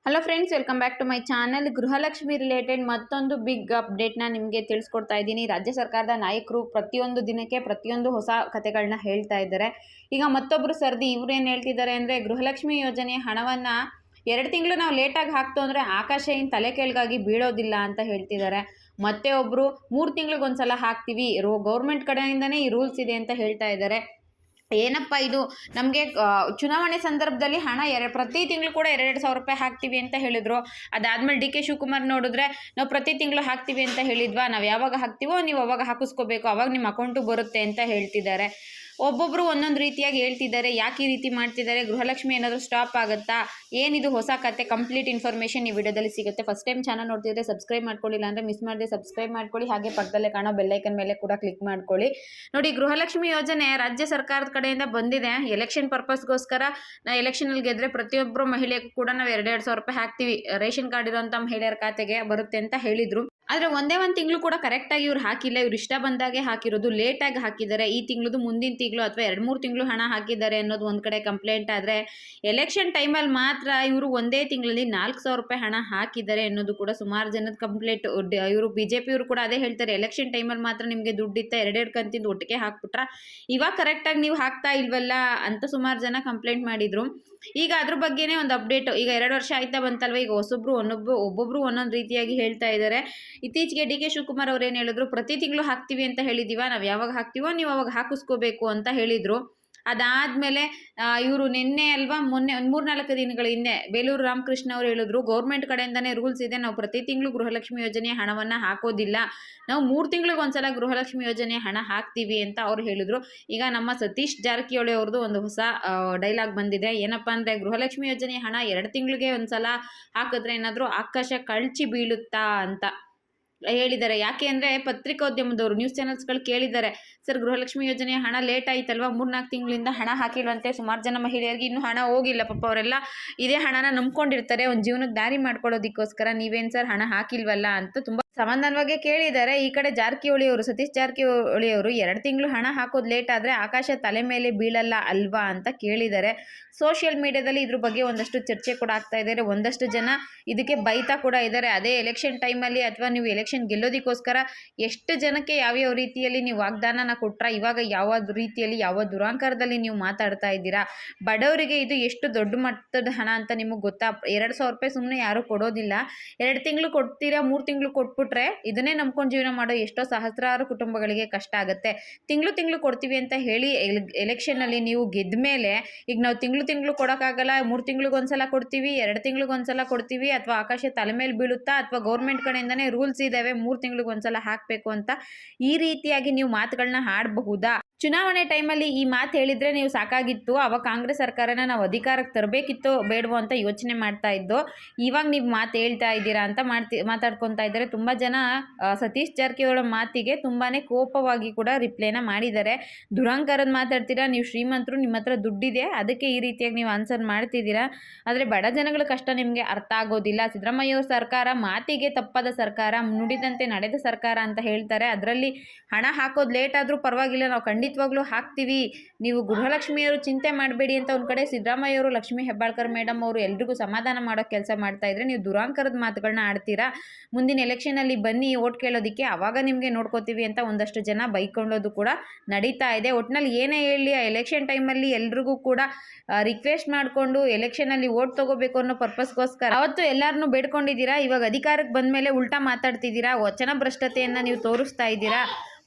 Hello friends, welcome back to my channel. Gruhalakshmi related ಮತ್ತೊಂದು big ಅಪ್ಡೇಟ್ನ ನಿಮಗೆ ತಿಳಿಸ್ಕೊಡ್ತಾ ಇದ್ದೀನಿ. ರಾಜ್ಯ ಸರ್ಕಾರದ ನಾಯಕರು ಪ್ರತಿಯೊಂದು ದಿನಕ್ಕೆ ಪ್ರತಿಯೊಂದು ಹೊಸ ಕಥೆಗಳನ್ನ ಹೇಳ್ತಾ ಇದ್ದಾರೆ. ಈಗ ಮತ್ತೊಬ್ಬರು ಸರ್ದಿ ಇವ್ರು ಏನು ಹೇಳ್ತಿದ್ದಾರೆ ಅಂದರೆ, ಗೃಹಲಕ್ಷ್ಮಿ ಯೋಜನೆ ಹಣವನ್ನು 2 ತಿಂಗಳು ನಾವು ಲೇಟಾಗಿ ಹಾಕ್ತು ಅಂದರೆ ಆಕಾಶ ಏನು ತಲೆ ಕೆಳಗಾಗಿ ಬೀಳೋದಿಲ್ಲ ಅಂತ ಹೇಳ್ತಿದ್ದಾರೆ. ಮತ್ತೆ ಒಬ್ಬರು 3 ತಿಂಗಳಿಗೊಂದ್ಸಲ ಹಾಕ್ತೀವಿ, ಗೌರ್ಮೆಂಟ್ ಕಡೆಯಿಂದನೇ ಈ ರೂಲ್ಸ್ ಇದೆ ಅಂತ ಹೇಳ್ತಾ ಇದ್ದಾರೆ. ಏನಪ್ಪ ಇದು, ನಮಗೆ ಚುನಾವಣೆ ಸಂದರ್ಭದಲ್ಲಿ ಹಣ ಪ್ರತಿ ತಿಂಗಳು ಕೂಡ 2,000 ರೂಪಾಯಿ ಹಾಕ್ತೀವಿ ಅಂತ ಹೇಳಿದ್ರು. ಅದಾದಮೇಲೆ ಡಿ ಕೆ ಶಿವಕುಮಾರ್ ನೋಡಿದ್ರೆ, ನಾವು ಪ್ರತಿ ತಿಂಗಳು ಹಾಕ್ತೀವಿ ಅಂತ ಹೇಳಿದ್ವಾ, ನಾವು ಯಾವಾಗ ಹಾಕ್ತೀವೋ ನೀವು ಅವಾಗ ಹಾಕಿಸ್ಕೋಬೇಕು, ಅವಾಗ ನಿಮ್ಮ ಅಕೌಂಟಿಗೆ ಬರುತ್ತೆ ಅಂತ ಹೇಳ್ತಿದ್ದಾರೆ. ಒಬ್ಬೊಬ್ಬರು ಒಂದೊಂದು ರೀತಿಯಾಗಿ ಹೇಳ್ತಿದ್ದಾರೆ. ಯಾಕೆ ಈ ರೀತಿ ಮಾಡ್ತಿದ್ದಾರೆ, ಗೃಹಲಕ್ಷ್ಮಿ ಏನಾದರೂ ಸ್ಟಾಪ್ ಆಗುತ್ತಾ, ಏನಿದು ಹೊಸ ಕತೆ, ಕಂಪ್ಲೀಟ್ ಇನ್ಫಾರ್ಮೇಷನ್ ಈ ವಿಡಿಯೋದಲ್ಲಿ ಸಿಗುತ್ತೆ. ಫಸ್ಟ್ ಟೈಮ್ ಚಾನಲ್ ನೋಡ್ತಿದ್ರೆ ಸಬ್ಸ್ಕ್ರೈಬ್ ಮಾಡ್ಕೊಳ್ಳಿಲ್ಲ ಅಂದರೆ ಮಿಸ್ ಮಾಡದೆ ಸಬ್ಸ್ಕ್ರೈಬ್ ಮಾಡ್ಕೊಳ್ಳಿ. ಹಾಗೆ ಪಕ್ಕದಲ್ಲೇ ಕಾಣೋ ಬೆಲ್ಲೈಕನ್ ಮೇಲೆ ಕೂಡ ಕ್ಲಿಕ್ ಮಾಡ್ಕೊಳ್ಳಿ. ನೋಡಿ, ಗೃಹಲಕ್ಷ್ಮಿ ಯೋಜನೆ ರಾಜ್ಯ ಸರ್ಕಾರದ ಕಡೆಯಿಂದ ಬಂದಿದೆ. ಎಲೆಕ್ಷನ್ ಪರ್ಪಸ್ಗೋಸ್ಕರ ಎಲೆಕ್ಷನಲ್ಲಿ ಗೆದ್ರೆ ಪ್ರತಿಯೊಬ್ಬರು ಮಹಿಳೆಗೂ ಕೂಡ ನಾವು 2,000 ರೂಪಾಯಿ ಹಾಕ್ತೀವಿ, ರೇಷನ್ ಕಾರ್ಡ್ ಇರೋಂಥ ಮಹಿಳೆಯರ ಖಾತೆಗೆ ಬರುತ್ತೆ ಅಂತ ಹೇಳಿದ್ರು. ಆದರೆ ಒಂದೇ ಒಂದು ತಿಂಗಳು ಕೂಡ ಕರೆಕ್ಟಾಗಿ ಇವ್ರು ಹಾಕಿಲ್ಲ. ಇವ್ರು ಇಷ್ಟ ಬಂದಾಗೆ ಹಾಕಿರೋದು, ಲೇಟಾಗಿ ಹಾಕಿದ್ದಾರೆ. ಈ ತಿಂಗಳದು ಮುಂದಿನ ತಿಂಗಳು ಅಥವಾ 2-3 ತಿಂಗಳು ಹಣ ಹಾಕಿದ್ದಾರೆ ಅನ್ನೋದು ಒಂದು ಕಡೆ ಕಂಪ್ಲೇಂಟ್ ಆದರೆ, ಎಲೆಕ್ಷನ್ ಟೈಮಲ್ಲಿ ಮಾತ್ರ ಇವರು ಒಂದೇ ತಿಂಗಳಲ್ಲಿ 4,000 ರೂಪಾಯಿ ಹಣ ಹಾಕಿದ್ದಾರೆ ಅನ್ನೋದು ಕೂಡ ಸುಮಾರು ಜನದ ಕಂಪ್ಲೇಂಟ್. ಇವರು BJP ಇವರು ಕೂಡ ಅದೇ ಹೇಳ್ತಾರೆ, ಎಲೆಕ್ಷನ್ ಟೈಮಲ್ಲಿ ಮಾತ್ರ ನಿಮಗೆ ದುಡ್ಡಿತ್ತ 2 ಕಂತಿಂದು ಒಟ್ಟಿಗೆ ಹಾಕ್ಬಿಟ್ರ, ಇವಾಗ ಕರೆಕ್ಟಾಗಿ ನೀವು ಹಾಕ್ತಾ ಇಲ್ವಲ್ಲ ಅಂತ ಸುಮಾರು ಜನ ಕಂಪ್ಲೇಂಟ್ ಮಾಡಿದ್ರು. ಈಗ ಅದ್ರ ಬಗ್ಗೆನೇ ಒಂದು ಅಪ್ಡೇಟ್. ಈಗ 2 ವರ್ಷ ಆಯ್ತಾ ಬಂತಲ್ವ, ಈಗ ಒಬ್ಬೊಬ್ರು ಒಂದೊಂದು ರೀತಿಯಾಗಿ ಹೇಳ್ತಾ ಇದ್ದಾರೆ. ಇತ್ತೀಚೆಗೆ ಡಿ ಕೆ ಶಿವಕುಮಾರ್ ಅವ್ರು ಏನು ಹೇಳಿದ್ರು, ಪ್ರತಿ ತಿಂಗಳು ಹಾಕ್ತೀವಿ ಅಂತ ಹೇಳಿದೀವ, ನಾವು ಯಾವಾಗ ಹಾಕ್ತೀವೋ ನೀವು ಅವಾಗ ಹಾಕಿಸ್ಕೋಬೇಕು ಅಂತ ಹೇಳಿದ್ರು. ಅದಾದಮೇಲೆ ಇವರು ನಿನ್ನೆ ಅಲ್ವಾ, ಮೊನ್ನೆ ಒಂದು 3-4 ದಿನಗಳ ಹಿಂದೆ ಬೇಲೂರು ರಾಮಕೃಷ್ಣ ಅವರು ಹೇಳಿದ್ರು, ಗೌರ್ಮೆಂಟ್ ಕಡೆಯಿಂದನೇ ರೂಲ್ಸ್ ಇದೆ, ನಾವು ಪ್ರತಿ ತಿಂಗಳು ಗೃಹಲಕ್ಷ್ಮಿ ಯೋಜನೆ ಹಣವನ್ನು ಹಾಕೋದಿಲ್ಲ, ನಾವು 3 ತಿಂಗಳಿಗೊಂದ್ಸಲ ಗೃಹಲಕ್ಷ್ಮಿ ಯೋಜನೆ ಹಣ ಹಾಕ್ತೀವಿ ಅಂತ ಅವ್ರು ಹೇಳಿದ್ರು. ಈಗ ನಮ್ಮ ಸತೀಶ್ ಜಾರಕಿಹೊಳಿ ಅವ್ರದ್ದು ಒಂದು ಹೊಸ ಡೈಲಾಗ್ ಬಂದಿದೆ. ಏನಪ್ಪ ಅಂದರೆ, ಗೃಹಲಕ್ಷ್ಮಿ ಯೋಜನೆ ಹಣ 2 ತಿಂಗಳಿಗೆ ಒಂದ್ಸಲ ಹಾಕಿದ್ರೆ ಏನಾದರೂ ಆಕಾಶ ಕಳ್ಚಿ ಬೀಳುತ್ತಾ ಅಂತ ಹೇಳಿದ್ದಾರೆ. ಯಾಕೆ ಅಂದರೆ, ಪತ್ರಿಕೋದ್ಯಮದವರು, ನ್ಯೂಸ್ ಚಾನಲ್ಸ್ಗಳು ಕೇಳಿದ್ದಾರೆ, ಸರ್ ಗೃಹಲಕ್ಷ್ಮಿ ಯೋಜನೆ ಹಣ ಲೇಟ್ ಆಯ್ತಲ್ವ, 3-4 ತಿಂಗಳಿಂದ ಹಣ ಹಾಕಿಲ್ವಂತೆ, ಸುಮಾರು ಜನ ಮಹಿಳೆಯರಿಗೆ ಇನ್ನೂ ಹಣ ಹೋಗಿಲ್ಲ, ಪಾಪ ಅವರೆಲ್ಲ ಇದೇ ಹಣನ ನಂಬ್ಕೊಂಡಿರ್ತಾರೆ, ಒಂದು ಜೀವನಕ್ಕೆ ದಾರಿ ಮಾಡ್ಕೊಳ್ಳೋದಕ್ಕೋಸ್ಕರ, ನೀವೇನು ಸರ್ ಹಣ ಹಾಕಿಲ್ವಲ್ಲ ಅಂತ ತುಂಬ ಸಮಾಧಾನವಾಗಿ ಕೇಳಿದ್ದಾರೆ. ಈ ಕಡೆ ಜಾರಕಿಹೊಳಿ ಅವರು, ಸತೀಶ್ ಜಾರಕಿಹೊಳಿ ಅವರು, 2 ತಿಂಗಳು ಹಣ ಹಾಕೋದು ಲೇಟ್ ಆದರೆ ಆಕಾಶ ತಲೆ ಮೇಲೆ ಬೀಳಲ್ಲ ಅಲ್ವಾ ಅಂತ ಕೇಳಿದ್ದಾರೆ. ಸೋಷಿಯಲ್ ಮೀಡಿಯಾದಲ್ಲಿ ಇದ್ರ ಬಗ್ಗೆ ಒಂದಷ್ಟು ಚರ್ಚೆ ಕೂಡ ಆಗ್ತಾ ಇದ್ದಾರೆ. ಒಂದಷ್ಟು ಜನ ಇದಕ್ಕೆ ಬೈತಾ ಕೂಡ ಇದ್ದಾರೆ. ಅದೇ ಎಲೆಕ್ಷನ್ ಟೈಮಲ್ಲಿ ಅಥವಾ ನೀವು ಎಲೆಕ್ಷನ್ ಗೆಲ್ಲೋದಕ್ಕೋಸ್ಕರ ಎಷ್ಟು ಜನಕ್ಕೆ ಯಾವ್ಯಾವ ರೀತಿಯಲ್ಲಿ ನೀವು ವಾಗ್ದಾನನ ಕೊಟ್ರ, ಇವಾಗ ಯಾವ ರೀತಿಯಲ್ಲಿ ಯಾವ ದುರಾಂಕಾರದಲ್ಲಿ ನೀವು ಮಾತಾಡ್ತಾ ಇದ್ದೀರಾ, ಬಡವರಿಗೆ ಇದು ಎಷ್ಟು ದೊಡ್ಡ ಮಟ್ಟದ ಹಣ ಅಂತ ನಿಮಗೆ ಗೊತ್ತಾ? 2,000 ರೂಪಾಯಿ ಸುಮ್ಮನೆ ಯಾರೂ ಕೊಡೋದಿಲ್ಲ. 2 ತಿಂಗಳು ಕೊಡ್ತೀರಾ, 3 ತಿಂಗಳು ಕೊಟ್ಬಿಟ್ರೆ ಇದನ್ನೇ ನಂಬ್ಕೊಂಡು ಜೀವನ ಮಾಡೋ ಎಷ್ಟೋ ಸಹಸ್ರಾರು ಕುಟುಂಬಗಳಿಗೆ ಕಷ್ಟ ಆಗುತ್ತೆ. ತಿಂಗಳು ಕೊಡ್ತೀವಿ ಅಂತ ಹೇಳಿ ಎಲೆಕ್ಷನಲ್ಲಿ ನೀವು ಗೆದ್ದ ಮೇಲೆ, ಈಗ ನಾವು ತಿಂಗಳು ಕೊಡೋಕ್ಕಾಗಲ್ಲ, 3 ತಿಂಗಳಿಗೊಂದ್ಸಲ ಕೊಡ್ತೀವಿ, 2 ತಿಂಗಳಿಗೊಂದ್ಸಲ ಕೊಡ್ತೀವಿ, ಅಥವಾ ಆಕಾಶ ತಲೆ ಮೇಲೆ ಬೀಳುತ್ತಾ, ಅಥವಾ ಗೌರ್ಮೆಂಟ್ ಕಡೆಯಿಂದನೇ ರೂಲ್ಸ್ ಇದ್ದಾವೆ 3 ತಿಂಗಳಿಗೊಂದ್ಸಲ ಹಾಕಬೇಕು ಅಂತ ಈ ರೀತಿಯಾಗಿ ನೀವು ಮಾತುಗಳನ್ನ ಆಡಬಹುದಾ? ಚುನಾವಣೆ ಟೈಮಲ್ಲಿ ಈ ಮಾತು ಹೇಳಿದರೆ ನೀವು ಸಾಕಾಗಿತ್ತು, ಅವಾಗ ಕಾಂಗ್ರೆಸ್ ಸರ್ಕಾರನ ನಾವು ಅಧಿಕಾರಕ್ಕೆ ತರಬೇಕಿತ್ತು ಬೇಡವೋ ಅಂತ ಯೋಚನೆ ಮಾಡ್ತಾ ಇದ್ದು, ಇವಾಗ ನೀವು ಮಾತು ಹೇಳ್ತಾ ಇದ್ದೀರಾ ಅಂತ ಮಾತಾಡ್ಕೊತಾ ಇದ್ದಾರೆ. ತುಂಬ ಜನ ಸತೀಶ್ ಜಾರಕಿಹೊಳಿ ಮಾತಿಗೆ ತುಂಬಾ ಕೋಪವಾಗಿ ಕೂಡ ರಿಪ್ಲೈನ ಮಾಡಿದ್ದಾರೆ. ದುರಾಂಕಾರದ ಮಾತಾಡ್ತೀರಾ, ನೀವು ಶ್ರೀಮಂತರು, ನಿಮ್ಮ ಹತ್ರ ದುಡ್ಡಿದೆ, ಅದಕ್ಕೆ ಈ ರೀತಿಯಾಗಿ ನೀವು ಆನ್ಸರ್ ಮಾಡ್ತಿದ್ದೀರಾ, ಆದರೆ ಬಡ ಜನಗಳ ಕಷ್ಟ ನಿಮಗೆ ಅರ್ಥ ಆಗೋದಿಲ್ಲ. ಸಿದ್ದರಾಮಯ್ಯ ಅವ್ರ ಸರ್ಕಾರ ಮಾತಿಗೆ ತಪ್ಪದ ಸರ್ಕಾರ, ನುಡಿದಂತೆ ನಡೆದ ಸರ್ಕಾರ ಅಂತ ಹೇಳ್ತಾರೆ. ಅದರಲ್ಲಿ ಹಣ ಹಾಕೋದು ಲೇಟ್ ಆದರೂ ಪರವಾಗಿಲ್ಲ, ನಾವು ಖಂಡಿತವಾಗ್ಲೂ ಹಾಕ್ತೀವಿ, ನೀವು ಗೃಹಲಕ್ಷ್ಮಿಯವರು ಚಿಂತೆ ಮಾಡಬೇಡಿ ಅಂತ ಒಂದು ಕಡೆ ಸಿದ್ದರಾಮಯ್ಯ ಅವರು, ಲಕ್ಷ್ಮೀ ಹೆಬ್ಬಾಳ್ಕರ್ ಮೇಡಮ್ ಅವರು ಎಲ್ರಿಗೂ ಸಮಾಧಾನ ಮಾಡೋ ಕೆಲಸ ಮಾಡ್ತಾ ಇದ್ರೆ, ನೀವು ದುರಾಂಕಾರದ ಮಾತುಗಳನ್ನ ಆಡ್ತೀರಾ. ಮುಂದಿನ ಎಲೆಕ್ಷನಲ್ಲಿ ಬನ್ನಿ ಓಟ್ ಕೇಳೋದಕ್ಕೆ, ಆವಾಗ ನಿಮಗೆ ನೋಡ್ಕೋತೀವಿ ಅಂತ ಒಂದಷ್ಟು ಜನ ಬೈಕೊಳ್ಳೋದು ಕೂಡ ನಡೀತಾ ಇದೆ. ಒಟ್ಟಿನಲ್ಲಿ ಏನೇ ಹೇಳಿ, ಆ ಎಲೆಕ್ಷನ್ ಟೈಮಲ್ಲಿ ಎಲ್ರಿಗೂ ಕೂಡ ರಿಕ್ವೆಸ್ಟ್ ಮಾಡಿಕೊಂಡು ಎಲೆಕ್ಷನಲ್ಲಿ ಓಟ್ ತಗೋಬೇಕು ಅನ್ನೋ ಪರ್ಪಸ್ಗೋಸ್ಕರ ಅವತ್ತು ಎಲ್ಲರನ್ನೂ ಬೇಡ್ಕೊಂಡಿದ್ದೀರಾ. ಇವಾಗ ಅಧಿಕಾರಕ್ಕೆ ಬಂದ ಮೇಲೆ ಉಲ್ಟಾ ಮಾತಾಡ್ತಿದ್ದೀರಾ, ವಚನ ಭ್ರಷ್ಟತೆಯನ್ನು ನೀವು ತೋರಿಸ್ತಾ ಇದ್ದೀರಾ.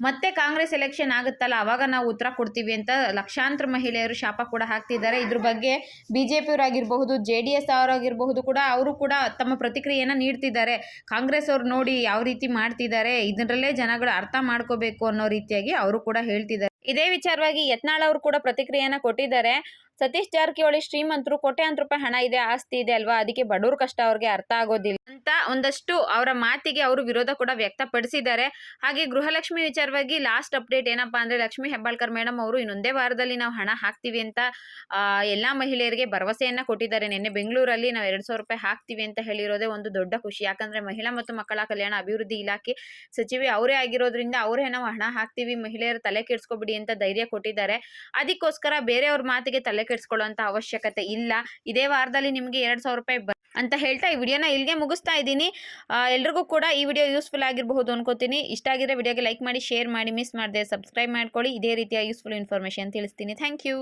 ಮತ್ತೆ ಕಾಂಗ್ರೆಸ್ ಎಲೆಕ್ಷನ್ ಆಗುತ್ತಲ್ಲ, ಆವಾಗ ನಾವು ಉತ್ತರ ಕೊಡ್ತೀವಿ ಅಂತ ಲಕ್ಷಾಂತರ ಮಹಿಳೆಯರು ಶಾಪ ಕೂಡ ಹಾಕ್ತಿದ್ದಾರೆ. ಇದ್ರ ಬಗ್ಗೆ BJP ಅವರಾಗಿರಬಹುದು, JDS ಅವರಾಗಿರಬಹುದು ಕೂಡ, ಅವರು ಕೂಡ ತಮ್ಮ ಪ್ರತಿಕ್ರಿಯೆಯನ್ನು ನೀಡ್ತಿದ್ದಾರೆ. ಕಾಂಗ್ರೆಸ್ ಅವ್ರು ನೋಡಿ ಯಾವ ರೀತಿ ಮಾಡ್ತಿದ್ದಾರೆ, ಇದರಲ್ಲೇ ಜನಗಳು ಅರ್ಥ ಮಾಡ್ಕೋಬೇಕು ಅನ್ನೋ ರೀತಿಯಾಗಿ ಅವರು ಕೂಡ ಹೇಳ್ತಿದ್ದಾರೆ. ಇದೇ ವಿಚಾರವಾಗಿ ಯತ್ನಾಳ್ ಅವರು ಕೂಡ ಪ್ರತಿಕ್ರಿಯೆಯನ್ನು ಕೊಟ್ಟಿದ್ದಾರೆ. ಸತೀಶ್ ಜಾರಕಿಹೊಳಿ ಶ್ರೀಮಂತರು, ಕೋಟ್ಯಾಂತರ ರೂಪಾಯಿ ಹಣ ಇದೆ, ಆಸ್ತಿ ಇದೆ ಅಲ್ವಾ, ಅದಕ್ಕೆ ಬಡವ್ರ ಕಷ್ಟ ಅವ್ರಿಗೆ ಅರ್ಥ ಆಗೋದಿಲ್ಲ ಅಂತ ಒಂದಷ್ಟು ಅವರ ಮಾತಿಗೆ ಅವರು ವಿರೋಧ ಕೂಡ ವ್ಯಕ್ತಪಡಿಸಿದ್ದಾರೆ. ಹಾಗೆ ಗೃಹಲಕ್ಷ್ಮಿ ವಿಚಾರವಾಗಿ ಲಾಸ್ಟ್ ಅಪ್ಡೇಟ್ ಏನಪ್ಪಾ ಅಂದ್ರೆ ಲಕ್ಷ್ಮೀ ಹೆಬ್ಬಾಳ್ಕರ್ ಮೇಡಮ್ ಅವರು ಇನ್ನೊಂದೇ ವಾರದಲ್ಲಿ ನಾವು ಹಣ ಹಾಕ್ತೀವಿ ಅಂತ ಎಲ್ಲಾ ಮಹಿಳೆಯರಿಗೆ ಭರವಸೆಯನ್ನ ಕೊಟ್ಟಿದ್ದಾರೆ. ನಿನ್ನೆ ಬೆಂಗಳೂರಲ್ಲಿ ನಾವು 2,000 ರೂಪಾಯಿ ಹಾಕ್ತೀವಿ ಅಂತ ಹೇಳಿರೋದೇ ಒಂದು ದೊಡ್ಡ ಖುಷಿ. ಯಾಕಂದ್ರೆ ಮಹಿಳಾ ಮತ್ತು ಮಕ್ಕಳ ಕಲ್ಯಾಣ ಅಭಿವೃದ್ಧಿ ಇಲಾಖೆ ಸಚಿವೆ ಅವರೇ ಆಗಿರೋದ್ರಿಂದ ಅವರೇ ನಾವು ಹಣ ಹಾಕ್ತೀವಿ, ಮಹಿಳೆಯರು ತಲೆ ಕೆಡಿಸ್ಕೊಬಿಡಿ ಅಂತ ಧೈರ್ಯ ಕೊಟ್ಟಿದ್ದಾರೆ. ಅದಕ್ಕೋಸ್ಕರ ಬೇರೆಯವ್ರ ಮಾತಿಗೆ ತಲೆ ಕೆಡಿಸ್ಕೊಳ್ಳುವಂತ ಅವಶ್ಯಕತೆ ಇಲ್ಲ. ಇದೇ ವಾರದಲ್ಲಿ ನಿಮಗೆ 2,000 ರೂಪಾಯಿ ಅಂತ ಹೇಳ್ತಾ ಈ ವಿಡಿಯೋನ ಇಲ್ಲಿಗೆ ಮುಗಿಸ್ತಾ ಇದ್ದೀನಿ. ಎಲ್ರಿಗೂ ಕೂಡ ಈ ವಿಡಿಯೋ ಯೂಸ್ಫುಲ್ ಆಗಿರಬಹುದು ಅನ್ಕೋತೀನಿ. ಇಷ್ಟ ಆಗಿದ್ರೆ ವಿಡಿಯೋಗೆ ಲೈಕ್ ಮಾಡಿ, ಶೇರ್ ಮಾಡಿ, ಮಿಸ್ ಮಾಡದೆ ಸಬ್ಸ್ಕ್ರೈಬ್ ಮಾಡ್ಕೊಳ್ಳಿ. ಇದೇ ರೀತಿಯ ಯೂಸ್ಫುಲ್ ಇನ್ಫಾರ್ಮೇಷನ್ ತಿಳಿಸ್ತೀನಿ. Thank you.